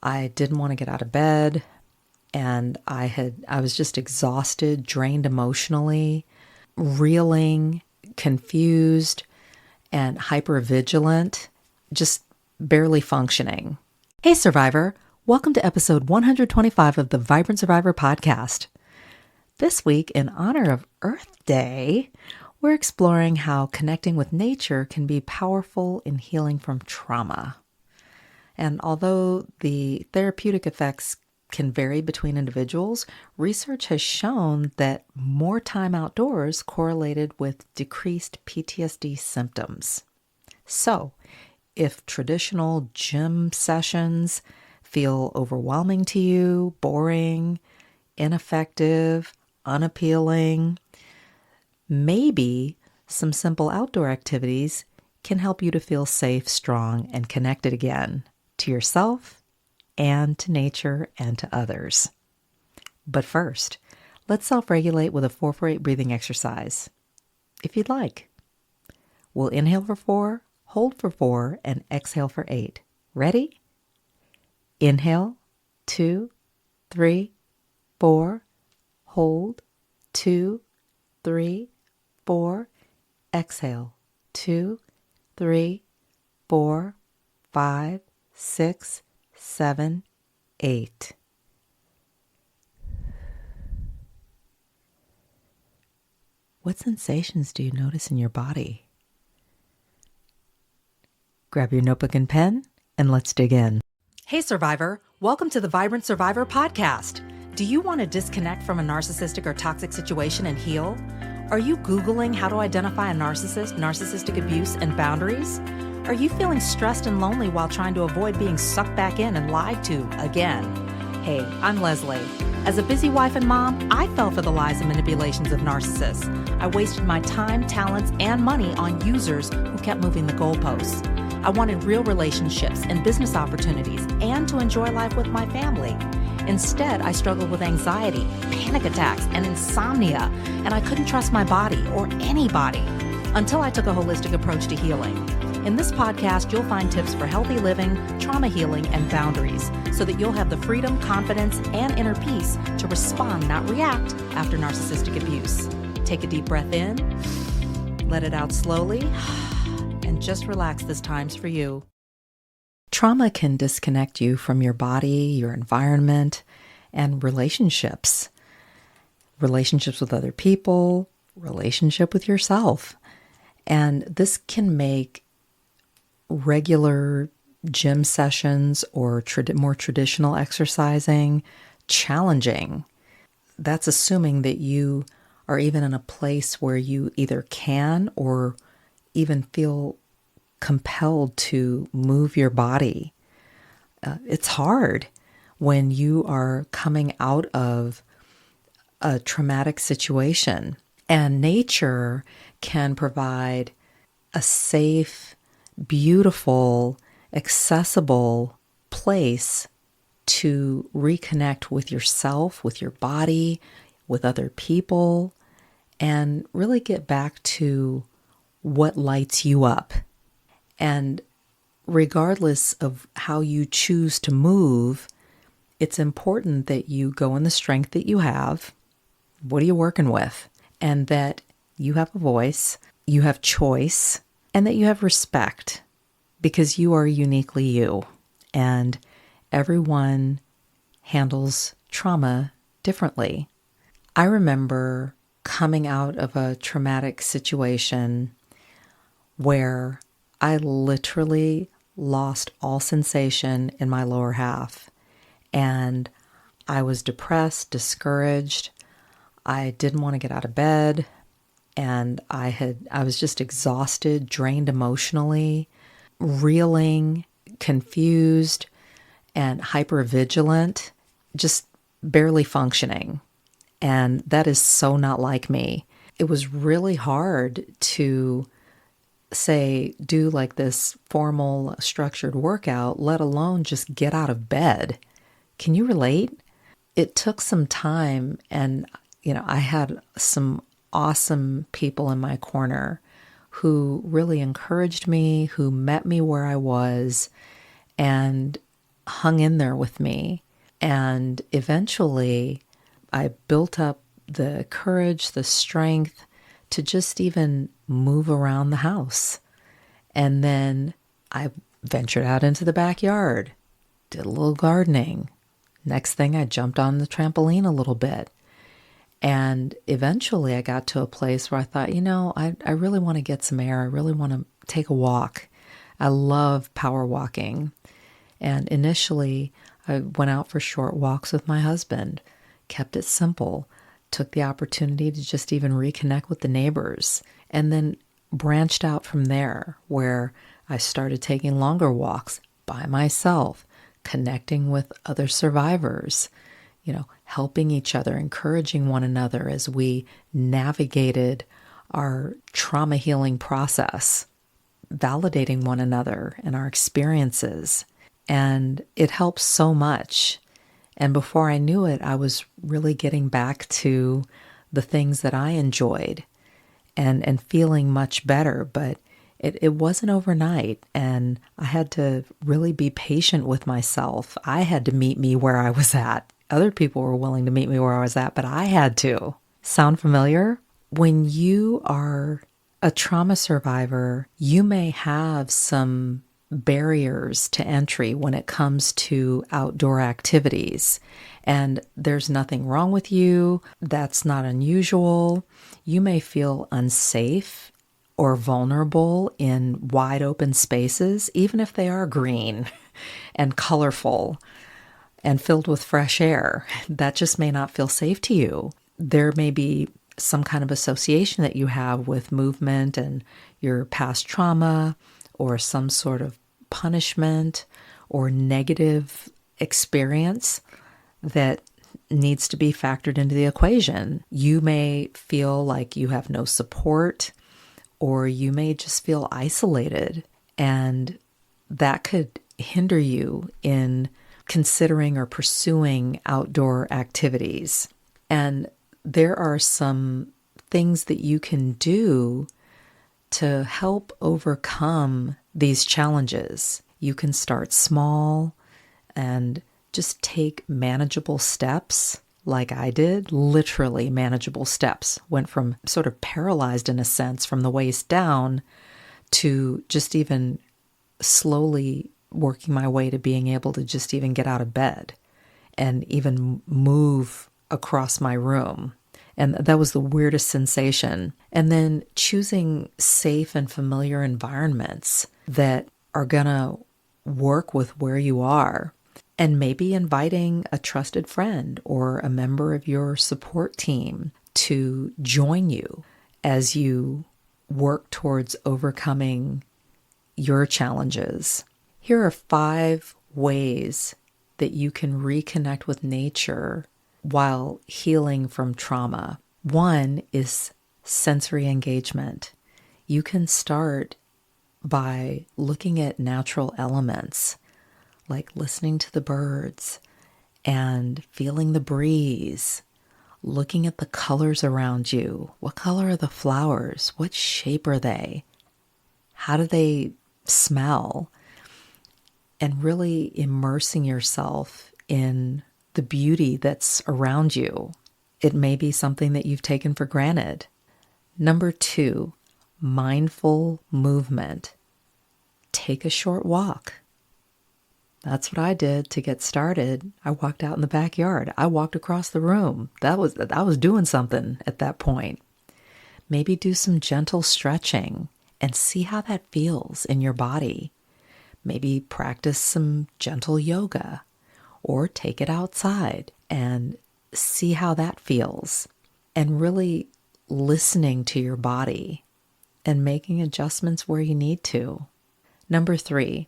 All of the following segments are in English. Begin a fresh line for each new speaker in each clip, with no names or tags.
I didn't want to get out of bed, and I was just exhausted, drained emotionally, reeling, confused, and hypervigilant, just barely functioning. Hey, Survivor. Welcome to episode 125 of the Vibrant Survivor podcast. This week, in honor of Earth Day, we're exploring how connecting with nature can be powerful in healing from trauma. And although the therapeutic effects can vary between individuals, research has shown that more time outdoors correlated with decreased PTSD symptoms. So, if traditional gym sessions feel overwhelming to you, boring, ineffective, unappealing, maybe some simple outdoor activities can help you to feel safe, strong, and connected again to yourself and to nature and to others. But first, let's self-regulate with a 4-for-8 breathing exercise, if you'd like. We'll inhale for 4, hold for 4, and exhale for 8. Ready? Inhale, 2, 3, 4, hold, 2, 3, 4, exhale, 2, 3, 4, 5, 6, 7, 8. What sensations do you notice in your body? Grab your notebook and pen, and let's dig in. Hey, Survivor. Welcome to the Vibrant Survivor podcast. Do you want to disconnect from a narcissistic or toxic situation and heal? Are you Googling how to identify a narcissist, narcissistic abuse, and boundaries? Are you feeling stressed and lonely while trying to avoid being sucked back in and lied to again? Hey, I'm Lesley. As a busy wife and mom, I fell for the lies and manipulations of narcissists. I wasted my time, talents, and money on users who kept moving the goalposts. I wanted real relationships and business opportunities and to enjoy life with my family. Instead, I struggled with anxiety, panic attacks, and insomnia, and I couldn't trust my body or anybody until I took a holistic approach to healing. In this podcast, you'll find tips for healthy living, trauma healing, and boundaries so that you'll have the freedom, confidence, and inner peace to respond, not react, after narcissistic abuse. Take a deep breath in, let it out slowly, and just relax. This time's for you. Trauma can disconnect you from your body, your environment, and relationships. Relationships with other people, relationship with yourself. And this can make regular gym sessions or more traditional exercising challenging. That's assuming that you are even in a place where you either can or even feel compelled to move your body. It's hard when you are coming out of a traumatic situation, and nature can provide a safe, beautiful, accessible place to reconnect with yourself, with your body, with other people, and really get back to what lights you up. And regardless of how you choose to move, it's important that you go in the strength that you have. What are you working with? And that you have a voice, you have choice, and that you have respect, because you are uniquely you. And everyone handles trauma differently. I remember coming out of a traumatic situation where I literally lost all sensation in my lower half. And I was depressed, discouraged. I didn't want to get out of bed. And I was just exhausted, drained emotionally, reeling, confused, and hypervigilant, just barely functioning. And that is so not like me. It was really hard to do like this formal structured workout, let alone just get out of bed. Can you relate? It took some time, and I had some awesome people in my corner who really encouraged me, who met me where I was, and hung in there with me. And eventually I built up the courage, the strength to just even move around the house. And then I ventured out into the backyard, did a little gardening. Next thing, I jumped on the trampoline a little bit. And eventually I got to a place where I thought, I really want to get some air. I really want to take a walk. I love power walking. And initially, I went out for short walks with my husband, kept it simple, took the opportunity to just even reconnect with the neighbors, and then branched out from there, where I started taking longer walks by myself, connecting with other survivors, helping each other, encouraging one another as we navigated our trauma healing process, validating one another and our experiences. And it helps so much. And before I knew it, I was really getting back to the things that I enjoyed and feeling much better. But it wasn't overnight. And I had to really be patient with myself. I had to meet me where I was at. Other people were willing to meet me where I was at, but I had to. Sound familiar? When you are a trauma survivor, you may have some barriers to entry when it comes to outdoor activities. And there's nothing wrong with you. That's not unusual. You may feel unsafe or vulnerable in wide open spaces, even if they are green and colorful and filled with fresh air. That just may not feel safe to you. There may be some kind of association that you have with movement and your past trauma, or some sort of punishment or negative experience that needs to be factored into the equation. You may feel like you have no support, or you may just feel isolated, and that could hinder you in considering or pursuing outdoor activities. And there are some things that you can do to help overcome these challenges. You can start small and just take manageable steps, like I did, literally manageable steps. Went from sort of paralyzed in a sense from the waist down to just even slowly working my way to being able to just even get out of bed and even move across my room. And that was the weirdest sensation. And then choosing safe and familiar environments that are going to work with where you are. And maybe inviting a trusted friend or a member of your support team to join you as you work towards overcoming your challenges. Here are 5 ways that you can reconnect with nature while healing from trauma. 1 is sensory engagement. You can start by looking at natural elements, like listening to the birds and feeling the breeze, looking at the colors around you. What color are the flowers? What shape are they? How do they smell? And really immersing yourself in the beauty that's around you. It may be something that you've taken for granted. Number 2, mindful movement. Take a short walk. That's what I did to get started. I walked out in the backyard. I walked across the room. I was doing something at that point. Maybe do some gentle stretching and see how that feels in your body. Maybe practice some gentle yoga, or take it outside and see how that feels. And really listening to your body and making adjustments where you need to. Number 3,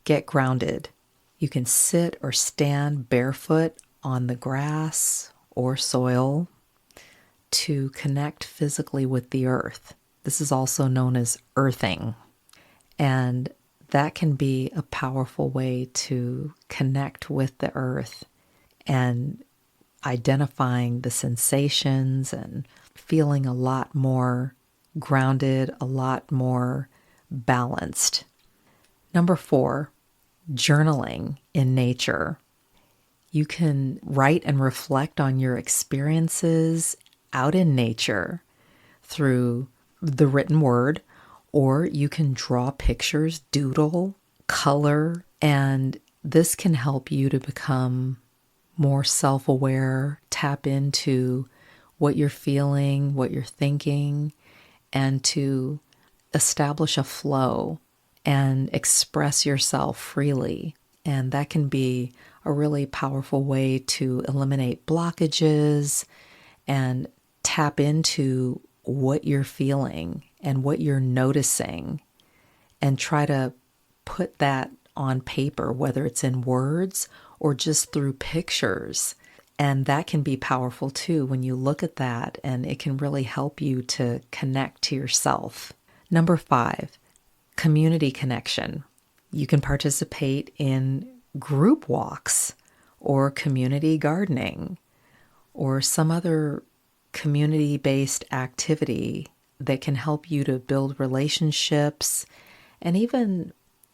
get grounded. You can sit or stand barefoot on the grass or soil to connect physically with the earth. This is also known as earthing. And that can be a powerful way to connect with the earth and identifying the sensations and feeling a lot more grounded, a lot more balanced. Number 4, journaling in nature. You can write and reflect on your experiences out in nature through the written word, or you can draw pictures, doodle, color, and this can help you to become more self-aware, tap into what you're feeling, what you're thinking, and to establish a flow and express yourself freely. And that can be a really powerful way to eliminate blockages and tap into what you're feeling and what you're noticing, and try to put that on paper, whether it's in words or just through pictures. And that can be powerful too when you look at that, and it can really help you to connect to yourself. Number 5, community connection. You can participate in group walks or community gardening or some other community-based activity that can help you to build relationships and even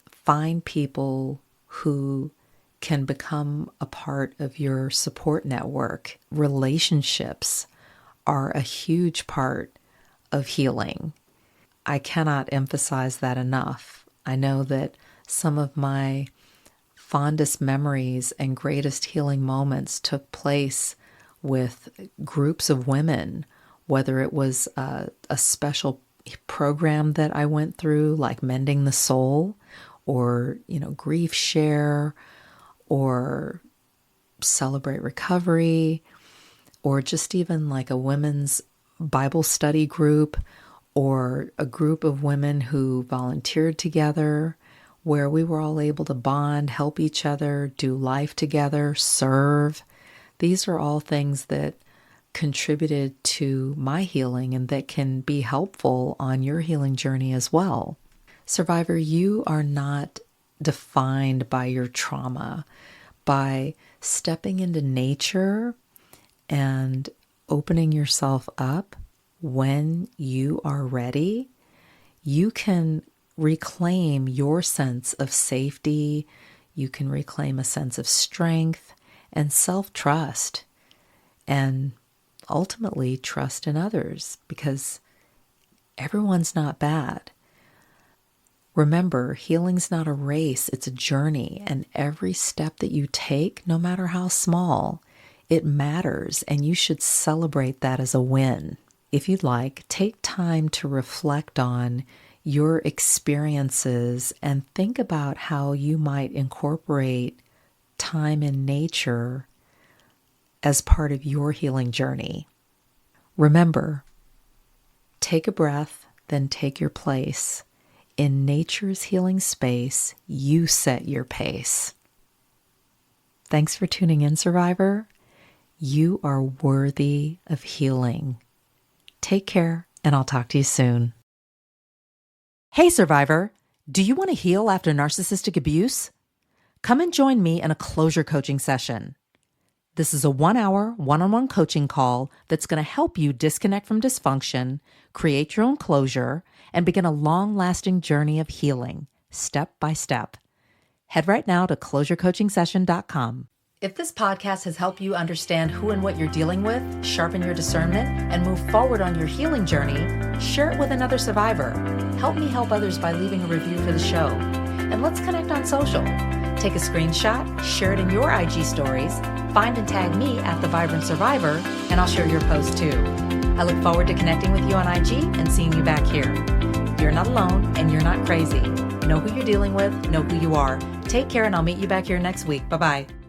find people who can become a part of your support network. Relationships are a huge part of healing. I cannot emphasize that enough. I know that some of my fondest memories and greatest healing moments took place with groups of women, whether it was a special program that I went through, like Mending the Soul, or, Grief Share, or Celebrate Recovery, or just even like a women's Bible study group, or a group of women who volunteered together, where we were all able to bond, help each other, do life together, serve. These are all things that contributed to my healing and that can be helpful on your healing journey as well. Survivor, you are not defined by your trauma. By stepping into nature and opening yourself up when you are ready, you can reclaim your sense of safety. You can reclaim a sense of strength and self-trust, and ultimately trust in others, because everyone's not bad. Remember, healing's not a race, it's a journey, and every step that you take, no matter how small, it matters, and you should celebrate that as a win. If you'd like, take time to reflect on your experiences and think about how you might incorporate time in nature as part of your healing journey. Remember, take a breath, then take your place. In nature's healing space, you set your pace. Thanks for tuning in, Survivor. You are worthy of healing. Take care, and I'll talk to you soon. Hey, Survivor. Do you want to heal after narcissistic abuse? Come and join me in a closure coaching session. This is a 1-hour, one-on-one coaching call that's going to help you disconnect from dysfunction, create your own closure, and begin a long-lasting journey of healing, step by step. Head right now to closurecoachingsession.com. If this podcast has helped you understand who and what you're dealing with, sharpen your discernment, and move forward on your healing journey, share it with another survivor. Help me help others by leaving a review for the show. And let's connect on social. Take a screenshot, share it in your IG stories, find and tag me at The Vibrant Survivor, and I'll share your post too. I look forward to connecting with you on IG and seeing you back here. You're not alone and you're not crazy. Know who you're dealing with, know who you are. Take care, and I'll meet you back here next week. Bye-bye.